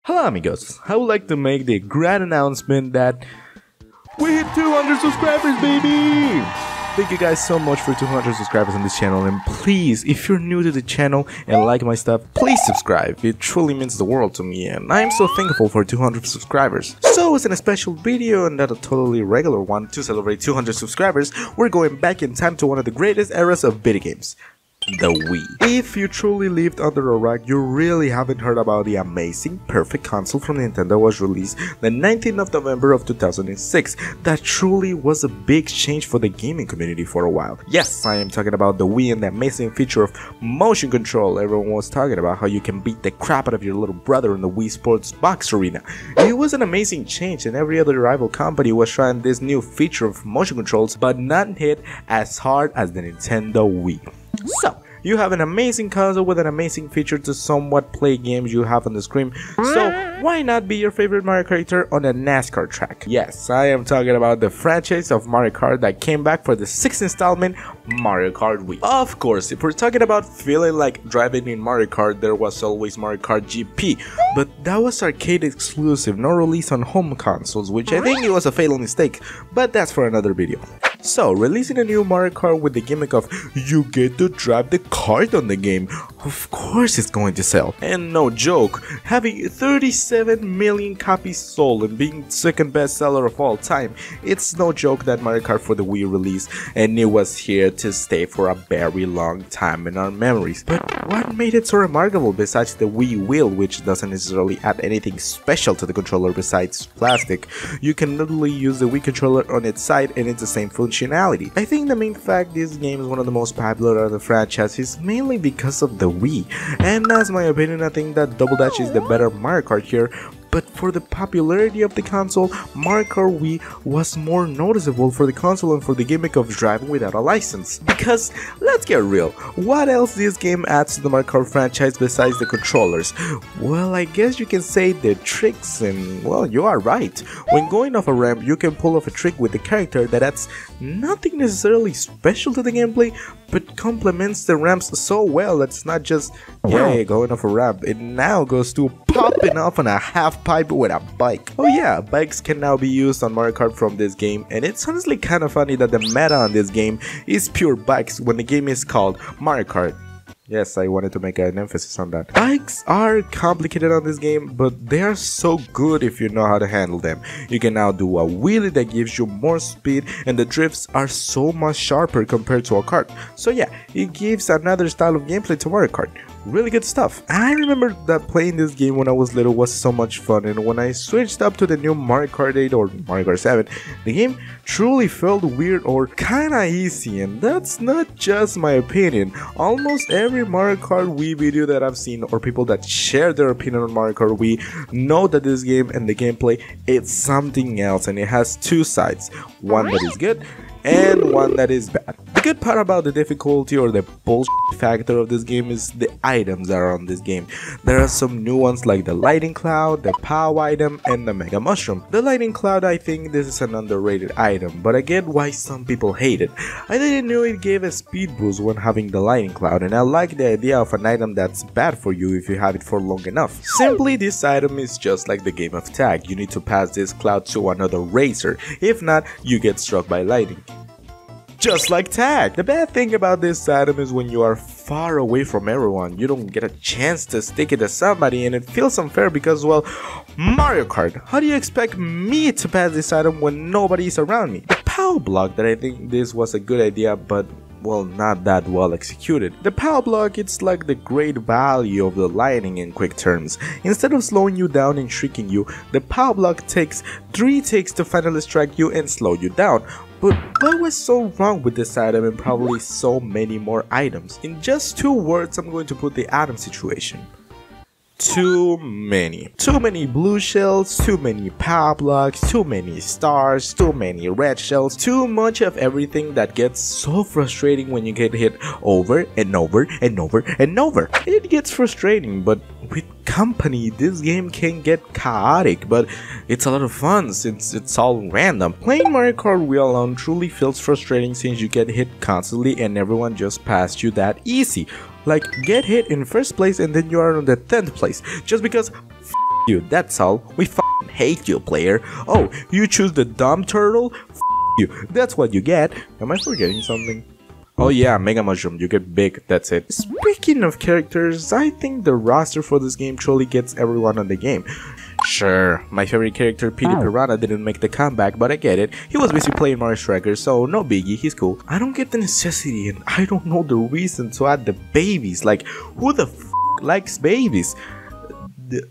Hello amigos, I would like to make the grand announcement that we hit 200 subscribers, baby! Thank you guys so much for 200 subscribers on this channel, and please, if you're new to the channel and like my stuff, please subscribe. It truly means the world to me, and I'm so thankful for 200 subscribers. So it's in a special video and not a totally regular one. To celebrate 200 subscribers, we're going back in time to one of the greatest eras of video games. The Wii. If you truly lived under a rock, you really haven't heard about the amazing, perfect console from Nintendo was released the 19th of November of 2006. That truly was a big change for the gaming community for a while. Yes, I am talking about the Wii and the amazing feature of motion control. Everyone was talking about how you can beat the crap out of your little brother in the Wii Sports Box Arena. It was an amazing change, and every other rival company was trying this new feature of motion controls, but not hit as hard as the Nintendo Wii. So, you have an amazing console with an amazing feature to somewhat play games you have on the screen, so why not be your favorite Mario character on a NASCAR track? Yes, I am talking about the franchise of Mario Kart that came back for the 6th installment, Mario Kart Wii. Of course, if we're talking about feeling like driving in Mario Kart, there was always Mario Kart GP, but that was arcade exclusive, no release on home consoles, which I think it was a fatal mistake, but that's for another video. So, releasing a new Mario Kart with the gimmick of you get to drive the kart on the game, of course it's going to sell. And no joke, having 37 million copies sold and being second best seller of all time, it's no joke that Mario Kart for the Wii released, and it was here to stay for a very long time in our memories. But what made it so remarkable besides the Wii wheel, which doesn't necessarily add anything special to the controller besides plastic? You can literally use the Wii controller on its side and it's the same functionality. I think the main fact this game is one of the most popular of the franchise is mainly because of the Wii, and that's my opinion. I think that Double Dash is the better Mario Kart here, but for the popularity of the console, Mario Kart Wii was more noticeable for the console and for the gimmick of driving without a license. Because, let's get real, what else this game adds to the Mario Kart franchise besides the controllers? Well, I guess you can say the tricks, and well, you are right. When going off a ramp, you can pull off a trick with the character that adds nothing necessarily special to the gameplay, but complements the ramps so well that it's not just, yay, going off a ramp. It now goes to popping off on a half pipe with a bike. Oh yeah, bikes can now be used on Mario Kart from this game, and it's honestly kind of funny that the meta on this game is pure bikes when the game is called Mario Kart. Yes, I wanted to make an emphasis on that. Bikes are complicated on this game, but they are so good if you know how to handle them. You can now do a wheelie that gives you more speed, and the drifts are so much sharper compared to a kart. So yeah, it gives another style of gameplay to Mario Kart. Really good stuff. I remember that playing this game when I was little was so much fun, and when I switched up to the new Mario Kart 8 or Mario Kart 7, the game truly felt weird or kinda easy, and that's not just my opinion. Almost every Mario Kart Wii video that I've seen, or people that share their opinion on Mario Kart Wii, know that this game and the gameplay, it's something else, and it has two sides, one that is good and one that is bad. The good part about the difficulty or the bullshit factor of this game is the items that are on this game. There are some new ones like the Lightning Cloud, the POW item, and the Mega Mushroom. The Lightning Cloud, I think this is an underrated item, but I get why some people hate it. I didn't know it gave a speed boost when having the Lightning Cloud, and I like the idea of an item that's bad for you if you have it for long enough. Simply, this item is just like the game of tag. You need to pass this cloud to another racer. If not, you get struck by lightning. Just like tag. The bad thing about this item is when you are far away from everyone, you don't get a chance to stick it to somebody, and it feels unfair because, well, Mario Kart, how do you expect me to pass this item when nobody is around me? The power block, that I think this was a good idea, but well, not that well executed. The power block, it's like the great value of the lightning in quick terms. Instead of slowing you down and shrieking you, the power block takes 3 takes to finally strike you and slow you down. But what was so wrong with this item and probably so many more items? In just 2 words, I'm going to put the item situation. Too many. Too many blue shells, too many power blocks, too many stars, too many red shells, too much of everything that gets so frustrating when you get hit over and over and over and over. It gets frustrating, but with company, this game can get chaotic, but it's a lot of fun since it's all random. Playing Mario Kart Wii alone truly feels frustrating since you get hit constantly and everyone just passed you that easy. Like, get hit in first place and then you are on the 10th place just because you, that's all. We f***ing hate you, player. Oh, you choose the dumb turtle? F*** you, that's what you get. Am I forgetting something? Oh yeah, Mega Mushroom, you get big, that's it. Speaking of characters, I think the roster for this game truly gets everyone on the game. Sure, my favorite character, Petey Piranha, didn't make the comeback, but I get it. He was busy playing Mario Striker, so no biggie, he's cool. I don't get the necessity and I don't know the reason to add the babies. Like, who the f*** likes babies?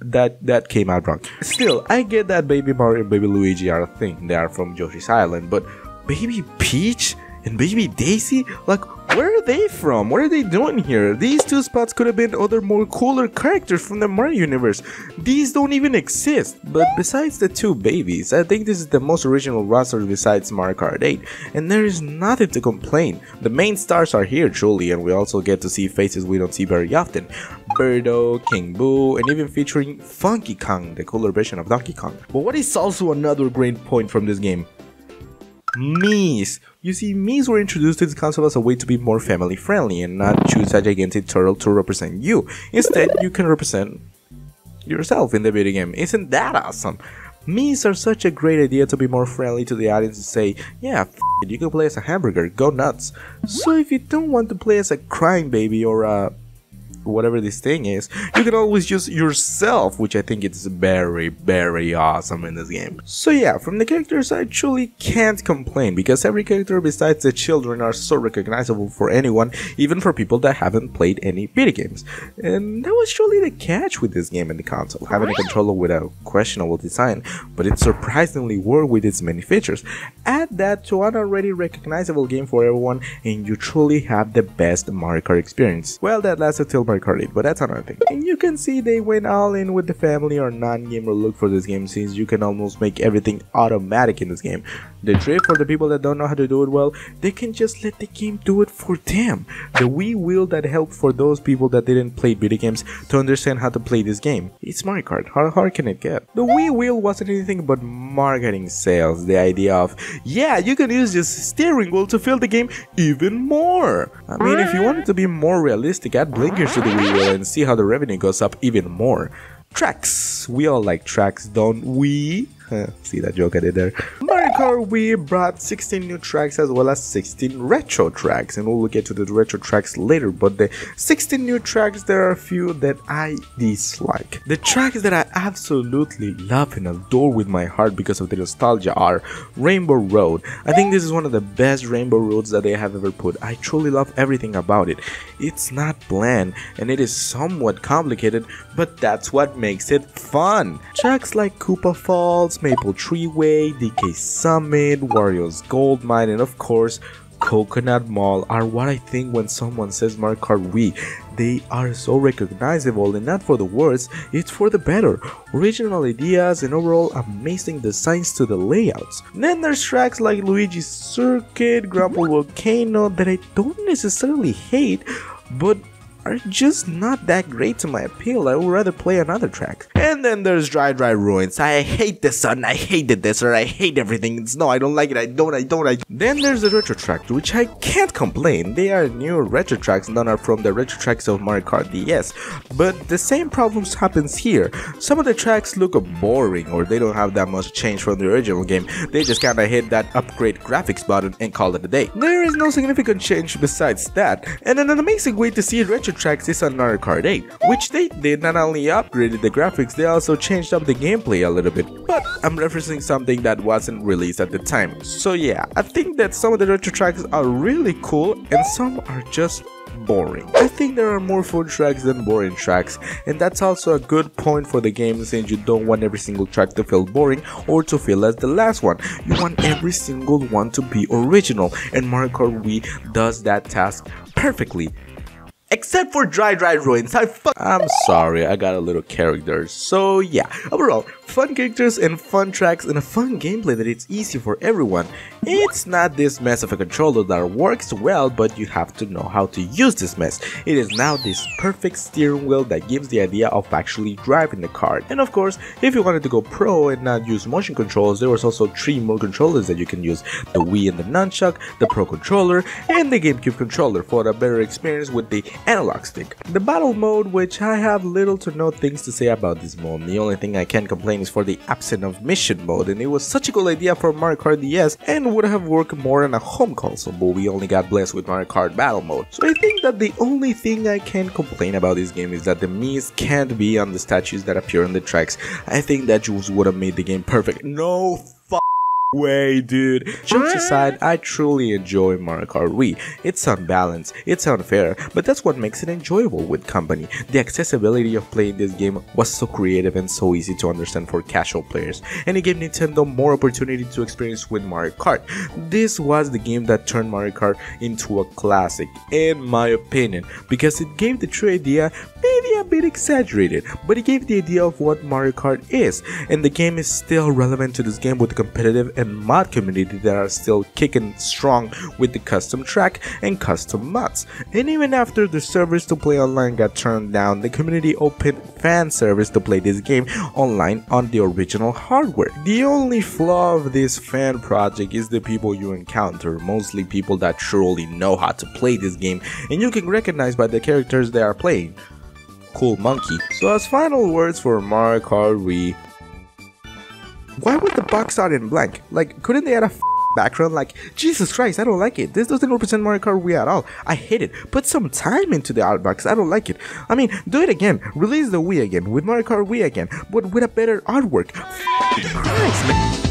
That came out wrong. Still, I get that Baby Mario and Baby Luigi are a thing. They are from Yoshi's Island, but Baby Peach and Baby Daisy? Like, where are they from? What are they doing here? These two spots could have been other more cooler characters from the Mario universe. These don't even exist. But besides the two babies, I think this is the most original roster besides Mario Kart 8, and there is nothing to complain. The main stars are here truly, and we also get to see faces we don't see very often. Birdo, King Boo, and even featuring Funky Kong, the cooler version of Donkey Kong. But what is also another great point from this game? Miis. You see, Miis were introduced to this console as a way to be more family friendly and not choose a gigantic turtle to represent you. Instead, you can represent yourself in the video game. Isn't that awesome? Miis are such a great idea to be more friendly to the audience and say, yeah, f it, you can play as a hamburger, go nuts. So if you don't want to play as a crying baby or a whatever this thing is, you can always use yourself, which I think is very, very awesome in this game. So yeah, from the characters I truly can't complain, because every character besides the children are so recognizable for anyone, even for people that haven't played any video games. And that was truly the catch with this game in the console, having a controller with a questionable design, but it surprisingly worked with its many features. Add that to an already recognizable game for everyone, and you truly have the best Mario Kart experience. Well, that lasted till Mario Kart 8, but that's another thing. And you can see they went all in with the family or non-gamer look for this game, since you can almost make everything automatic in this game. The trick for the people that don't know how to do it well, they can just let the game do it for them. The Wii wheel that helped for those people that didn't play video games to understand how to play this game. It's Mario Kart, how hard can it get? The Wii wheel wasn't anything but marketing sales, the idea of, yeah, you can use this steering wheel to fill the game even more. I mean, if you wanted to be more realistic, add blinkers to the Wii wheel and see how the revenue goes up even more. Tracks. We all like tracks, don't we? See that joke I did there? Mario Kart Wii brought 16 new tracks as well as 16 retro tracks, and we'll get to the retro tracks later, but the 16 new tracks, there are a few that I dislike. The tracks that I absolutely love and adore with my heart because of the nostalgia are Rainbow Road. I think this is one of the best Rainbow Roads that they have ever put. I truly love everything about it. It's not bland and it is somewhat complicated, but that's what makes it fun. Tracks like Koopa Falls, Maple Treeway, DK Summit, Wario's Gold Mine, and of course Coconut Mall are what I think when someone says Mario Kart Wii. They are so recognizable, and not for the worse, it's for the better. Original ideas and overall amazing designs to the layouts. Then there's tracks like Luigi's Circuit, Grumble Volcano that I don't necessarily hate, but are just not that great to my appeal. I would rather play another track. And then there's Dry Ruins. I hate the sun, I hate the desert, I hate everything. It's no, I don't like it, I don't. Then there's the retro track, which I can't complain. They are new retro tracks, none are from the retro tracks of Mario Kart DS. But the same problems happens here. Some of the tracks look boring, or they don't have that much change from the original game. They just kinda hit that upgrade graphics button and call it a day. There is no significant change besides that. And an amazing way to see retro tracks is on Mario Kart 8, which they did. Not only upgraded the graphics, they also changed up the gameplay a little bit, but I'm referencing something that wasn't released at the time. So yeah, I think that some of the retro tracks are really cool and some are just boring. I think there are more fun tracks than boring tracks, and that's also a good point for the game, since you don't want every single track to feel boring or to feel as the last one. You want every single one to be original, and Mario Kart Wii does that task perfectly. Except for Dry Ruins. I'm sorry, I got a little character. So yeah, overall, fun characters and fun tracks and a fun gameplay that it's easy for everyone. It's not this mess of a controller that works well, but you have to know how to use this mess. It is now this perfect steering wheel that gives the idea of actually driving the car. And of course, if you wanted to go pro and not use motion controls, there was also 3 more controllers that you can use: the Wii and the Nunchuck, the Pro controller, and the GameCube controller for a better experience with the analog stick. The battle mode, which I have little to no things to say about this mode. The only thing I can complain is for the absence of mission mode, and it was such a cool idea for Mario Kart DS and would have worked more on a home console, but we only got blessed with Mario Kart battle mode. So I think that the only thing I can complain about this game is that the Miis can't be on the statues that appear on the tracks. I think that just would have made the game perfect. No way, dude. Jokes aside, I truly enjoy Mario Kart Wii. It's unbalanced, it's unfair, but that's what makes it enjoyable with company. The accessibility of playing this game was so creative and so easy to understand for casual players, and it gave Nintendo more opportunity to experience with Mario Kart. This was the game that turned Mario Kart into a classic, in my opinion, because it gave the true idea, maybe a bit exaggerated, but it gave the idea of what Mario Kart is, and the game is still relevant to this game with competitive and mod community that are still kicking strong with the custom track and custom mods. And even after the servers to play online got turned down, the community opened fan servers to play this game online on the original hardware. The only flaw of this fan project is the people you encounter, mostly people that truly know how to play this game and you can recognize by the characters they are playing. Cool monkey. So as final words for Mario Kart Wii, why would the box start in blank? Like, couldn't they add a background? Like, Jesus Christ, I don't like it. This doesn't represent Mario Kart Wii at all. I hate it. Put some time into the art box. I don't like it. I mean, do it again. Release the Wii again with Mario Kart Wii again, but with a better artwork. Christ, man.